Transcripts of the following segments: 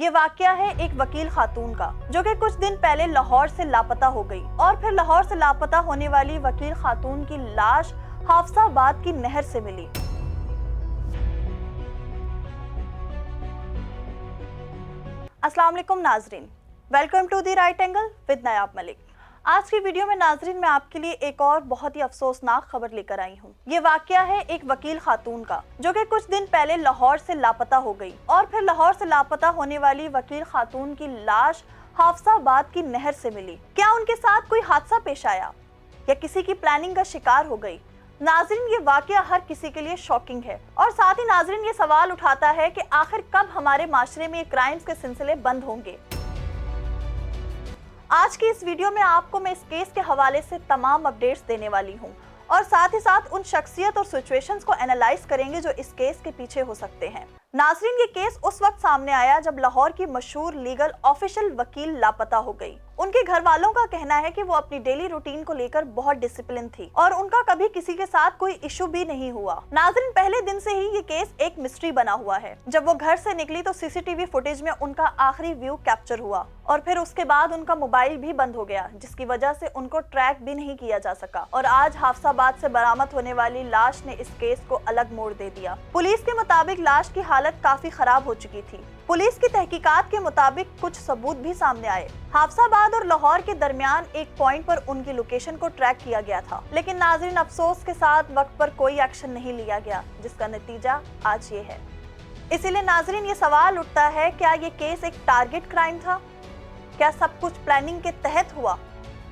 یہ واقعہ ہے ایک وکیل خاتون کا جو کہ کچھ دن پہلے لاہور سے لاپتہ ہو گئی اور پھر لاہور سے لاپتہ ہونے والی وکیل خاتون کی لاش حافظ آباد کی نہر سے ملی۔ السلام علیکم ناظرین، welcome to the right angle with Nayab Malik. آج کی ویڈیو میں ناظرین میں آپ کے لیے ایک اور بہت ہی افسوسناک خبر لے کر آئی ہوں۔ یہ واقعہ ہے ایک وکیل خاتون کا جو کہ کچھ دن پہلے لاہور سے لاپتہ ہو گئی اور پھر لاہور سے لاپتہ ہونے والی وکیل خاتون کی لاش حافظ آباد کی نہر سے ملی۔ کیا ان کے ساتھ کوئی حادثہ پیش آیا یا کسی کی پلاننگ کا شکار ہو گئی؟ ناظرین، یہ واقعہ ہر کسی کے لیے شاکنگ ہے اور ساتھ ہی ناظرین یہ سوال اٹھاتا ہے کہ آخر کب ہمارے معاشرے میں یہ کرائمز کے سلسلے بند ہوں گے۔ آج کی اس ویڈیو میں آپ کو میں اس کیس کے حوالے سے تمام اپڈیٹس دینے والی ہوں اور ساتھ ہی ساتھ ان شخصیت اور سچویشنز کو انالائز کریں گے جو اس کیس کے پیچھے ہو سکتے ہیں۔ ناظرین، یہ کیس اس وقت سامنے آیا جب لاہور کی مشہور لیگل آفیشل وکیل لاپتہ ہو گئی۔ ان کے گھر والوں کا کہنا ہے کہ وہ اپنی ڈیلی روٹین کو لے کر بہت ڈسپلن تھی اور ان کا کبھی کسی کے ساتھ کوئی ایشو بھی نہیں ہوا۔ ناظرین، پہلے دن سے ہی یہ کیس ایک مسٹری بنا ہوا ہے۔ جب وہ گھر سے نکلی تو سی سی ٹی وی فوٹیج میں ان کا آخری ویو کیپچر ہوا اور پھر اس کے بعد ان کا موبائل بھی بند ہو گیا، جس کی وجہ سے ان کو ٹریک بھی نہیں کیا جا سکا اور آج حافظ آباد سے برآمد ہونے والی لاش نے اس کیس کو الگ موڑ دے دیا۔ پولیس کے مطابق لاش کی حالت کافی خراب ہو چکی تھی۔ پولیس کی تحقیقات کے مطابق کچھ ثبوت بھی سامنے آئے۔ حافظ آباد اور لاہور کے درمیان ایک پوائنٹ پر ان کی لوکیشن کو ٹریک کیا گیا تھا، لیکن ناظرین افسوس کے ساتھ وقت پر کوئی ایکشن نہیں لیا گیا، جس کا نتیجہ آج یہ ہے۔ اسی لیے ناظرین یہ سوال اٹھتا ہے، کیا یہ کیس ایک ٹارگٹ کرائم تھا؟ کیا سب کچھ پلاننگ کے تحت ہوا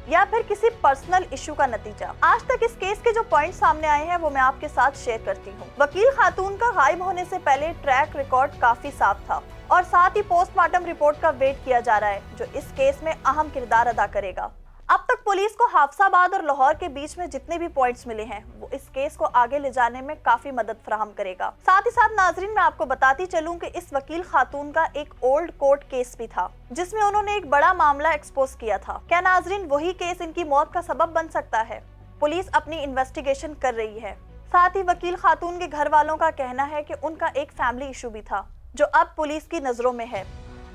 یا پھر کسی پرسنل ایشو کا نتیجہ؟ آج تک اس کیس کے جو پوائنٹ سامنے آئے ہیں وہ میں آپ کے ساتھ شیئر کرتی ہوں۔ وکیل خاتون کا غائب ہونے سے پہلے ٹریک ریکارڈ کافی صاف تھا اور ساتھ ہی پوسٹ مارٹم رپورٹ کا ویٹ کیا جا رہا ہے جو اس کیس میں اہم کردار ادا کرے گا۔ اب تک پولیس کو حافظ آباد اور لاہور کے بیچ میں جتنے بھی پوائنٹس ملے ہیں وہ اس کیس کو آگے لے جانے میں کافی مدد فراہم کرے گا۔ ساتھ ہی ساتھ ناظرین میں آپ کو بتاتی چلوں کہ اس وکیل خاتون کا ایک اولڈ کورٹ کیس بھی تھا جس میں انہوں نے ایک بڑا معاملہ ایکسپوز کیا تھا۔ کیا ناظرین وہی کیس ان کی موت کا سبب بن سکتا ہے؟ پولیس اپنی انویسٹیگیشن کر رہی ہے۔ ساتھ ہی وکیل خاتون کے گھر والوں کا کہنا ہے کہ ان کا ایک فیملی ایشو بھی تھا جو اب پولیس کی نظروں میں ہے۔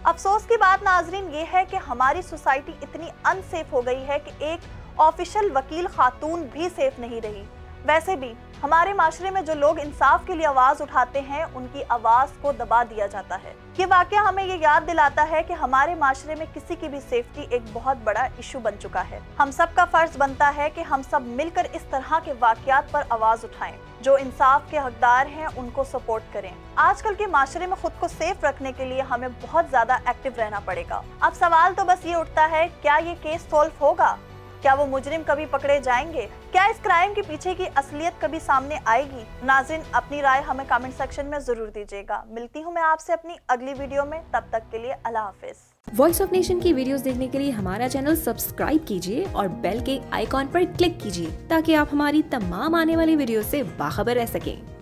افسوس کی بات ناظرین یہ ہے کہ ہماری سوسائٹی اتنی ان سیف ہو گئی ہے کہ ایک آفیشل وکیل خاتون بھی سیف نہیں رہی۔ ویسے بھی ہمارے معاشرے میں جو لوگ انصاف کے لیے آواز اٹھاتے ہیں ان کی آواز کو دبا دیا جاتا ہے۔ یہ واقعہ ہمیں یہ یاد دلاتا ہے کہ ہمارے معاشرے میں کسی کی بھی سیفٹی ایک بہت بڑا ایشو بن چکا ہے۔ ہم سب کا فرض بنتا ہے کہ ہم سب مل کر اس طرح کے واقعات پر آواز اٹھائیں، جو انصاف کے حقدار ہیں ان کو سپورٹ کریں۔ آج کل کے معاشرے میں خود کو سیف رکھنے کے لیے ہمیں بہت زیادہ ایکٹیو رہنا پڑے گا۔ اب سوال تو بس یہ اٹھتا ہے، کیا یہ کیس سولو ہوگا؟ کیا وہ مجرم کبھی پکڑے جائیں گے؟ کیا اس کرائم کے پیچھے کی اصلیت کبھی سامنے آئے گی؟ ناظرین اپنی رائے ہمیں کامنٹ سیکشن میں ضرور دیجیے گا۔ ملتی ہوں میں آپ سے اپنی اگلی ویڈیو میں، تب تک کے لیے اللہ حافظ۔ وائس آف نیشن کی ویڈیوز دیکھنے کے لیے ہمارا چینل سبسکرائب کیجیے اور بیل کے آئیکن پر کلک کیجیے تاکہ آپ ہماری تمام آنے والی ویڈیوز سے باخبر رہ سکیں۔